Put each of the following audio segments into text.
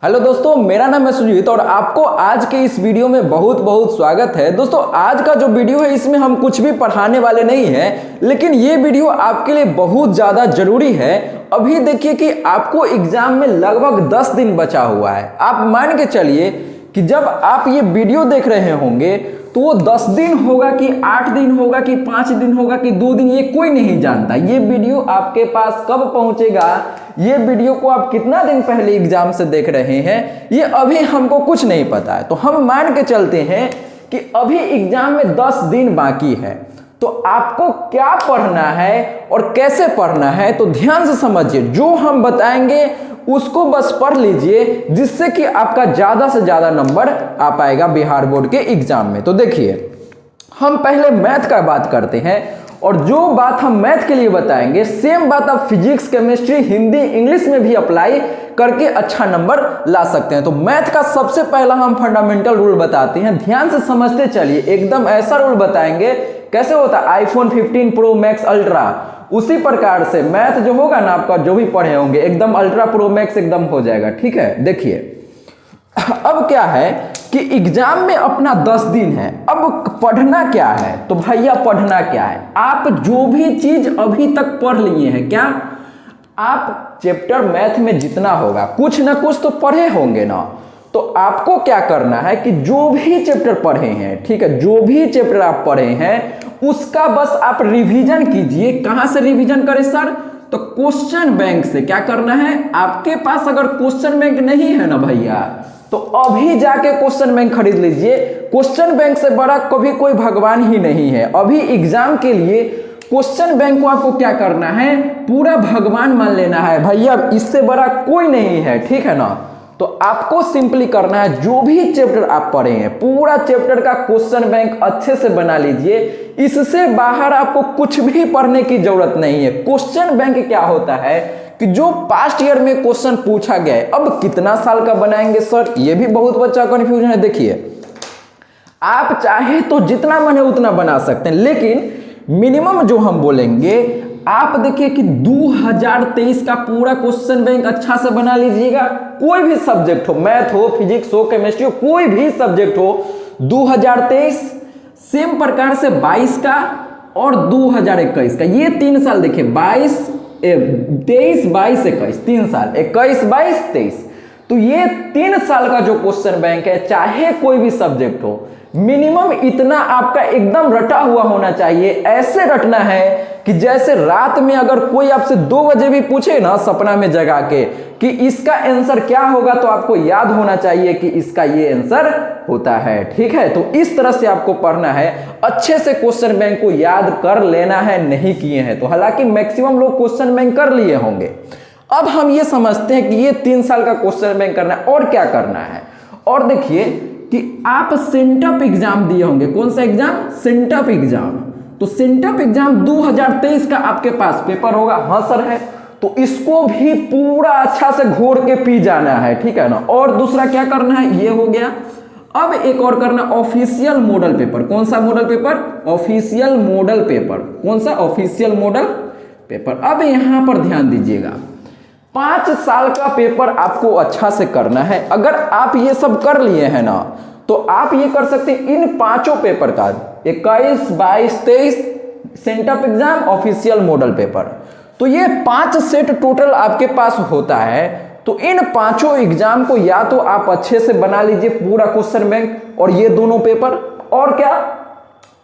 Hello दोस्तों, मेरा नाम है सुजीत और आपको आज के इस वीडियो में बहुत बहुत स्वागत है। दोस्तों, आज का जो वीडियो है इसमें हम कुछ भी पढ़ाने वाले नहीं हैं, लेकिन ये वीडियो आपके लिए बहुत ज़्यादा जरूरी है। अभी देखिए कि आपको एग्जाम में लगभग 10 दिन बचा हुआ है। आप मान के चलिए कि जब आप ये वीडियो देख रहे होंगे तो वो 10 दिन होगा कि 8 दिन होगा कि 5 दिन होगा कि 2 दिन, ये कोई नहीं जानता। ये वीडियो आपके पास कब पहुंचेगा, ये वीडियो को आप कितना दिन पहले एग्जाम से देख रहे हैं, ये अभी हमको कुछ नहीं पता है। तो हम मान के चलते हैं कि अभी एग्जाम में 10 दिन बाकी है। तो आपको क्या पढ़ना है और कैसे पढ़ना है, तो ध्यान से समझिए। जो हम बताएंगे उसको बस पढ़ लीजिए, जिससे कि आपका ज्यादा से ज्यादा नंबर आ पाएगा बिहार बोर्ड के एग्जाम में। तो देखिए, हम पहले मैथ का बात करते हैं, और जो बात हम मैथ के लिए बताएंगे सेम बात आप फिजिक्स, केमिस्ट्री, हिंदी, इंग्लिश में भी अप्लाई करके अच्छा नंबर ला सकते हैं। तो मैथ का सबसे पहला हम फंडामेंटल रूल बताते हैं, ध्यान से समझते चलिए। एकदम ऐसा रूल बताएंगे कैसे होता है आईफोन 15 प्रो मैक्स अल्ट्रा, उसी प्रकार से मैथ जो होगा ना आपका, जो भी पढ़े होंगे एकदम अल्ट्रा प्रो मैक्स एकदम हो जाएगा। ठीक है, देखिए अब क्या है कि एग्जाम में अपना 10 दिन है। अब पढ़ना क्या है, तो भैया पढ़ना क्या है, आप जो भी चीज अभी तक पढ़ लिए हैं, क्या आप चैप्टर मैथ में जितना होगा कुछ ना कुछ तो पढ़े होंगे ना। तो आपको क्या करना है कि जो भी चैप्टर पढ़े हैं, ठीक है, जो भी चैप्टर आप पढ़े हैं उसका बस आप रिवीजन कीजिए। कहां से रिवीजन करें सर, तो क्वेश्चन बैंक से। क्या करना है, आपके पास अगर क्वेश्चन बैंक नहीं है ना भैया, तो अभी जाके क्वेश्चन बैंक खरीद लीजिए। क्वेश्चन बैंक से बड़ा कभी कोई भगवान ही नहीं है। अभी एग्जाम के लिए क्वेश्चन बैंक को आपको क्या करना है, पूरा भगवान मान लेना है भैया, इससे बड़ा कोई नहीं है। ठीक है ना, तो आपको सिंपली करना है जो भी चैप्टर आप पढ़े हैं पूरा चैप्टर का क्वेश्चन बैंक अच्छे से बना लीजिए। इससे बाहर आपको कुछ भी पढ़ने की जरूरत नहीं है। क्वेश्चन बैंक क्या होता है कि जो पास्ट ईयर में क्वेश्चन पूछा गया है, अब कितना साल का बनाएंगे सर, ये भी बहुत बच्चा कंफ्यूजन है। देखिए, आप चाहे तो जितना मन है उतना बना सकते हैं, लेकिन मिनिमम जो हम बोलेंगे, आप देखिए कि 2023 का पूरा क्वेश्चन बैंक अच्छा से बना लीजिएगा। कोई भी सब्जेक्ट हो, मैथ हो, फिजिक्स हो, केमिस्ट्री हो, कोई भी सब्जेक्ट हो, 2023 सेम प्रकार से 22 का और 2021 का, ये 3 साल देखिए, 23, 22, 21, 3 साल, 21, 22, 23। तो ये 3 साल का जो क्वेश्चन बैंक है, चाहे कोई भी सब्जेक्ट हो, मिनिमम इतना आपका एकदम रटा हुआ होना चाहिए। ऐसे रटना है कि जैसे रात में अगर कोई आपसे 2 बजे भी पूछे ना सपना में जगा के कि इसका आंसर क्या होगा, तो आपको याद होना चाहिए कि इसका ये आंसर होता है। ठीक है, तो इस तरह से आपको पढ़ना है, अच्छे से क्वेश्चन बैंक को याद कर लेना है। नहीं किए हैं तो, हालांकि मैक्सिमम लोग क्वेश्चन बैंक कर लिए होंगे। अब हम ये समझते हैं कि ये 3 साल का क्वेश्चन बैंक करना है, और क्या करना है। और देखिए कि आप सेंटअप एग्जाम दिए होंगे। कौन सा एग्जाम, सेंटअप एग्जाम। तो सेंटअप एग्जाम 2023 का आपके पास पेपर होगा। हाँ सर है, तो इसको भी पूरा अच्छा से घोर के पी जाना है। ठीक है ना, और दूसरा क्या करना है, ये हो गया। अब एक और करना, ऑफिशियल मॉडल पेपर। कौन सा model paper, official model paper. कौन सा, ऑफिशियल मॉडल पेपर। अब यहां पर ध्यान दीजिएगा, 5 साल का पेपर आपको अच्छा से करना है। अगर आप ये सब कर लिए हैं ना, तो आप ये कर सकते हैं इन 5 पेपर का, 21, 22, 23 sent up exam, official model paper. तो ये 5 सेट टोटल आपके पास होता है। तो इन 5 एग्जाम को या तो आप अच्छे से बना लीजिए पूरा क्वेश्चन बैंक और ये दोनों पेपर। और क्या,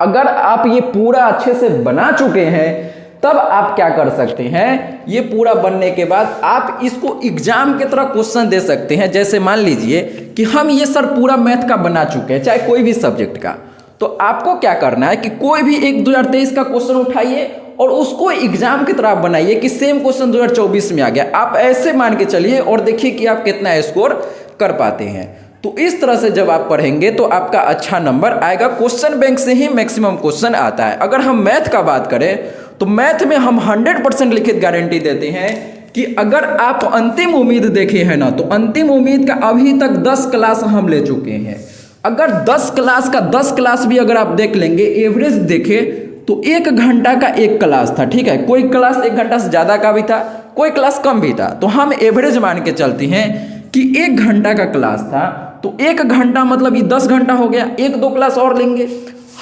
अगर आप ये पूरा अच्छे से बना चुके हैं, तब आप क्या कर सकते हैं, ये पूरा बनने के बाद आप इसको एग्जाम की तरह क्वेश्चन दे सकते हैं। जैसे मान लीजिए कि हम ये सर पूरा मैथ का बना चुके हैं, चाहे कोई भी सब्जेक्ट का, तो आपको क्या करना है कि कोई भी एक 2023 का क्वेश्चन उठाइए और उसको एग्जाम की तरह बनाइए कि सेम क्वेश्चन 2024 में आ गया। आप ऐसे मान के चलिए और देखिए कि आप कितना स्कोर कर पाते हैं। तो इस तरह से जब आप पढ़ेंगे तो आपका अच्छा नंबर आएगा। क्वेश्चन बैंक से ही मैक्सिमम क्वेश्चन आता है। अगर हम मैथ का बात करें तो मैथ में हम 100% लिखित गारंटी देते हैं कि अगर आप अंतिम उम्मीद देखे हैं ना, तो अंतिम उम्मीद का अभी तक 10 क्लास हम ले चुके हैं। अगर 10 क्लास का 10 क्लास भी अगर आप देख लेंगे, एवरेज देखे तो 1 घंटा का 1 क्लास था। ठीक है, कोई क्लास 1 घंटा से ज़्यादा का भी था, कोई क्लास कम भी था। तो हम एवरेज मान के चलते हैं कि 1 घंटा का क्लास था, तो 1 घंटा मतलब ये 10 घंटा हो गया, 1-2 क्लास और लेंगे।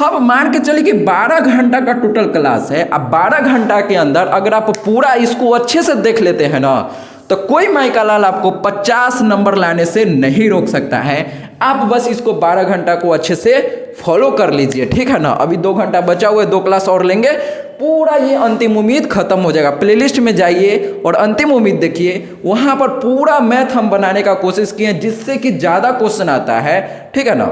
अब मान के चलिए कि 12 घंटा का टोटल क्लास है। अब 12 घंटा के अंदर अगर आप पूरा इसको अच्छे से देख लेते हैं ना, तो कोई माइका लाल आपको 50 नंबर लाने से नहीं रोक सकता है। आप बस इसको 12 घंटा को अच्छे से फॉलो कर लीजिए, ठीक है ना। अभी 2 घंटा बचा हुआ है, 2 क्लास और लेंगे, पूरा ये अंतिम उम्मीद खत्म हो जाएगा। प्लेलिस्ट में जाइए और अंतिम उम्मीद देखिए, वहां पर पूरा मैथ हम बनाने का कोशिश किए जिससे कि ज़्यादा क्वेश्चन आता है, ठीक है ना।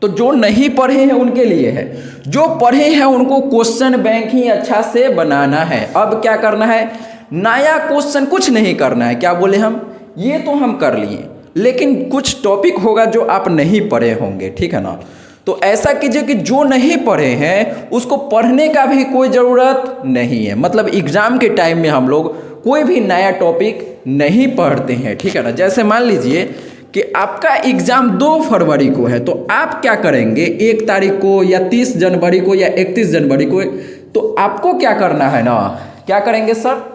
तो जो नहीं पढ़े हैं उनके लिए है, जो पढ़े हैं उनको क्वेश्चन बैंक ही अच्छा से बनाना है। अब क्या करना है, नया क्वेश्चन कुछ नहीं करना है। क्या बोले हम, ये तो हम कर लिए, लेकिन कुछ टॉपिक होगा जो आप नहीं पढ़े होंगे, ठीक है ना। तो ऐसा कीजिए कि जो नहीं पढ़े हैं उसको पढ़ने का भी कोई ज़रूरत नहीं है। मतलब एग्जाम के टाइम में हम लोग कोई भी नया टॉपिक नहीं पढ़ते हैं, ठीक है ना। जैसे मान लीजिए कि आपका एग्जाम 2 फरवरी को है, तो आप क्या करेंगे 1 तारीख को या 30 जनवरी को या 31 जनवरी को, तो आपको क्या करना है ना, क्या करेंगे सर,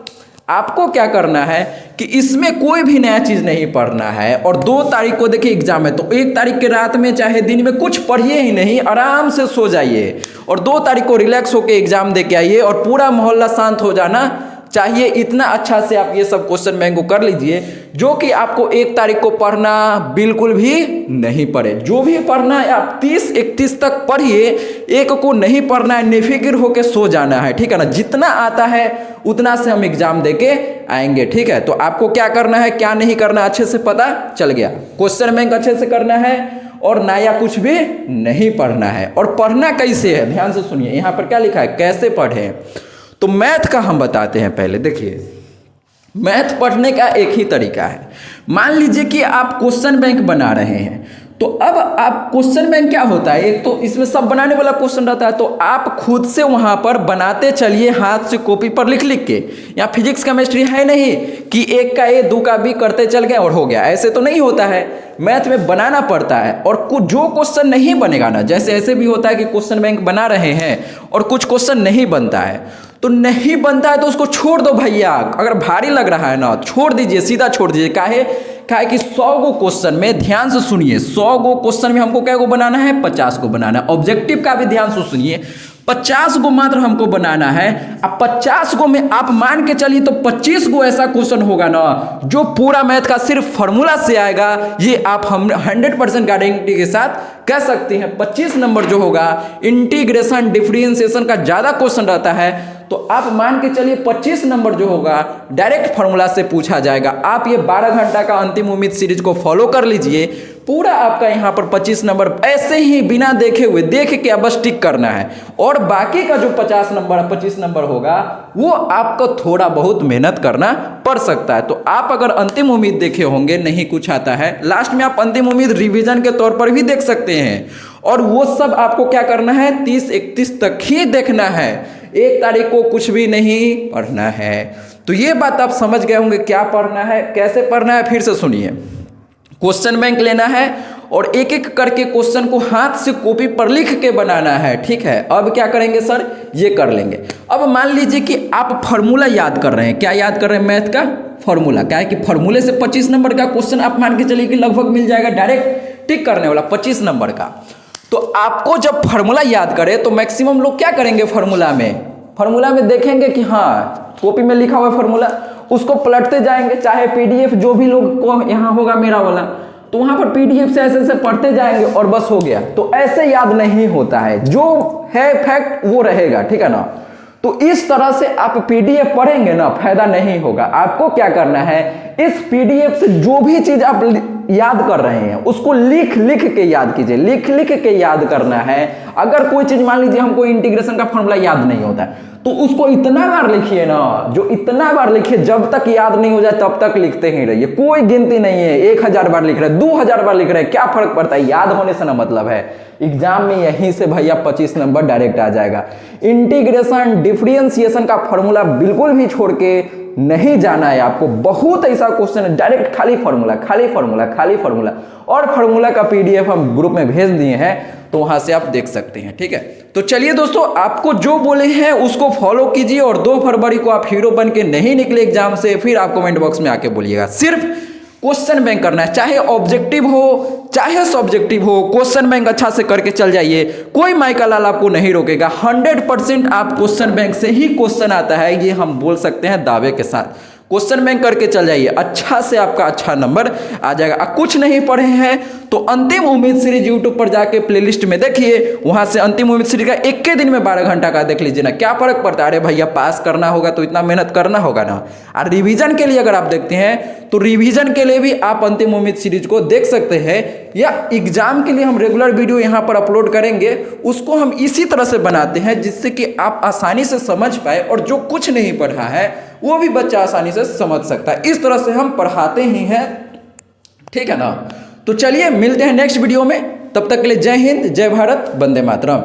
आपको क्या करना है कि इसमें कोई भी नया चीज़ नहीं पढ़ना है। और 2 तारीख को देखिए एग्जाम है, तो 1 तारीख के रात में चाहे दिन में कुछ पढ़िए ही नहीं, आराम से सो जाइए और 2 तारीख को रिलैक्स होकर एग्जाम दे के आइए और पूरा मोहल्ला शांत हो जाना चाहिए। इतना अच्छा से आप ये सब क्वेश्चन बैंक को कर लीजिए, जो कि आपको 1 तारीख को पढ़ना बिल्कुल भी नहीं पड़े। जो भी पढ़ना है आप 30-31 तक पढ़िए, 1 को नहीं पढ़ना है, निफिक्र होके सो जाना है, ठीक है ना। जितना आता है उतना से हम एग्जाम देके आएंगे, ठीक है। तो आपको क्या करना है क्या नहीं करना अच्छे से पता चल गया। क्वेश्चन बैंक अच्छे से करना है और नया कुछ भी नहीं पढ़ना है। और पढ़ना कैसे है, ध्यान से सुनिए, यहाँ पर क्या लिखा है, कैसे पढ़ें। तो मैथ का हम बताते हैं। पहले देखिए, मैथ पढ़ने का एक ही तरीका है। मान लीजिए कि आप क्वेश्चन बैंक बना रहे हैं, तो अब आप क्वेश्चन बैंक क्या होता है, एक तो इसमें सब बनाने वाला क्वेश्चन रहता है, तो आप खुद से वहां पर बनाते चलिए, हाथ से कॉपी पर लिख लिख के। यहाँ फिजिक्स केमिस्ट्री है नहीं कि 1 का A 2 का B करते चल गए और हो गया, ऐसे तो नहीं होता है। मैथ में बनाना पड़ता है। और कुछ जो क्वेश्चन नहीं बनेगा ना, जैसे ऐसे भी होता है कि क्वेश्चन बैंक बना रहे हैं और कुछ क्वेश्चन नहीं बनता है, तो नहीं बनता है तो उसको छोड़ दो भैया। अगर भारी लग रहा है ना, छोड़ दीजिए, सीधा छोड़ दीजिए। काहे कि 100 गो क्वेश्चन में, ध्यान से सुनिए, 100 गो क्वेश्चन में हमको क्या को बनाना है, 50 को बनाना है। ऑब्जेक्टिव का भी ध्यान से सुनिए, 50 गो मात्र हमको बनाना है। अब 50 गो में आप मान के चलिए तो 25 गो ऐसा क्वेश्चन होगा ना जो पूरा मैथ का सिर्फ फॉर्मूला से आएगा। ये आप हम 100% गारंटी के साथ कह सकते हैं। 25 नंबर जो होगा इंटीग्रेशन डिफरेंशिएशन का ज़्यादा क्वेश्चन रहता है, तो आप मान के चलिए 25 नंबर जो होगा डायरेक्ट फार्मूला से पूछा जाएगा। आप ये 12 घंटा का अंतिम उम्मीद सीरीज को फॉलो कर लीजिए, पूरा आपका यहाँ पर 25 नंबर ऐसे ही बिना देखे हुए, देख के बस टिक करना है। और बाकी का जो 25 नंबर होगा वो आपको थोड़ा बहुत मेहनत करना पड़ सकता है। तो आप अगर अंतिम उम्मीद देखे होंगे, नहीं कुछ आता है, लास्ट में आप अंतिम उम्मीद रिवीजन के तौर पर भी देख सकते हैं। और वो सब आपको क्या करना है, 30-31 तक ही देखना है, 1 तारीख को कुछ भी नहीं पढ़ना है। तो ये बात आप समझ गए होंगे, क्या पढ़ना है, कैसे पढ़ना है। फिर से सुनिए, क्वेश्चन बैंक लेना है और एक एक करके क्वेश्चन को हाथ से कॉपी पर लिख के बनाना है, ठीक है। अब क्या करेंगे सर, ये कर लेंगे। अब मान लीजिए कि आप फार्मूला याद कर रहे हैं। क्या याद कर रहे हैं, मैथ का फार्मूला। क्या है कि फार्मूले से 25 नंबर का क्वेश्चन आप मान के चलिए कि लगभग मिल जाएगा, डायरेक्ट टिक करने वाला 25 नंबर का। तो आपको जब फार्मूला याद करे तो मैक्सिमम लोग क्या करेंगे, फार्मूला में देखेंगे कि हाँ कॉपी में लिखा हुआ फार्मूला, उसको पलटते जाएंगे, चाहे पीडीएफ जो भी लोग को यहाँ होगा मेरा वाला, तो वहां पर पीडीएफ से ऐसे ऐसे पढ़ते जाएंगे और बस हो गया। तो ऐसे याद नहीं होता है, जो है फैक्ट वो रहेगा, ठीक है ना। तो इस तरह से आप पीडीएफ पढ़ेंगे ना, फायदा नहीं होगा। आपको क्या करना है, इस पीडीएफ से जो भी चीज आप याद कर रहे हैं उसको लिख लिख के याद कीजिए, लिख लिख के याद करना है। अगर कोई चीज मान लीजिए हमको इंटीग्रेशन का फॉर्मूला याद नहीं होता है, तो उसको इतना बार लिखिए ना, जो इतना बार लिखिए, जब तक याद नहीं हो जाए तब तक लिखते ही रहिए। कोई गिनती नहीं है, 1000 बार लिख रहे हैं, 2000 बार लिख रहे हैं, क्या फर्क पड़ता है, याद होने से ना मतलब है। एग्जाम में यहीं से भैया 25 नंबर डायरेक्ट आ जाएगा। इंटीग्रेशन डिफरेंशिएशन का फॉर्मूला बिल्कुल भी छोड़ के नहीं जाना है आपको। बहुत ऐसा क्वेश्चन है, डायरेक्ट खाली फार्मूला, खाली फार्मूला, खाली फार्मूला। और फार्मूला का पीडीएफ हम ग्रुप में भेज दिए हैं, तो वहां से आप देख सकते हैं, ठीक है। तो चलिए दोस्तों, आपको जो बोले हैं उसको फॉलो कीजिए और 2 फरवरी को आप हीरो बन के नहीं निकले एग्जाम से, फिर आप कमेंट बॉक्स में आके बोलिएगा। सिर्फ क्वेश्चन बैंक करना है, चाहे ऑब्जेक्टिव हो चाहे सब्जेक्टिव हो, क्वेश्चन बैंक अच्छा से करके चल जाइए, कोई माइका लाल आपको नहीं रोकेगा। 100% आप क्वेश्चन बैंक से ही क्वेश्चन आता है, ये हम बोल सकते हैं दावे के साथ। क्वेश्चन बैंक करके चल जाइए, अच्छा से आपका अच्छा नंबर आ जाएगा। कुछ नहीं पढ़े हैं तो अंतिम उम्मीद सीरीज यूट्यूब पर जाके प्लेलिस्ट में देखिए, वहां से अंतिम उम्मीद सीरीज का एक के दिन में 12 घंटा का देख लीजिए ना, क्या फर्क पड़ता है। अरे भैया पास करना होगा तो इतना मेहनत करना होगा ना। और रिवीजन के लिए अगर आप देखते हैं तो रिवीजन के लिए भी आप अंतिम उम्मीद सीरीज को देख सकते हैं, या एग्जाम के लिए हम रेगुलर वीडियो यहाँ पर अपलोड करेंगे, उसको हम इसी तरह से बनाते हैं जिससे कि आप आसानी से समझ पाए, और जो कुछ नहीं पढ़ा है वो भी बच्चा आसानी से समझ सकता है। इस तरह से हम पढ़ाते ही हैं, ठीक है ना। तो चलिए मिलते हैं नेक्स्ट वीडियो में, तब तक के लिए जय हिंद, जय भारत, वंदे मातरम।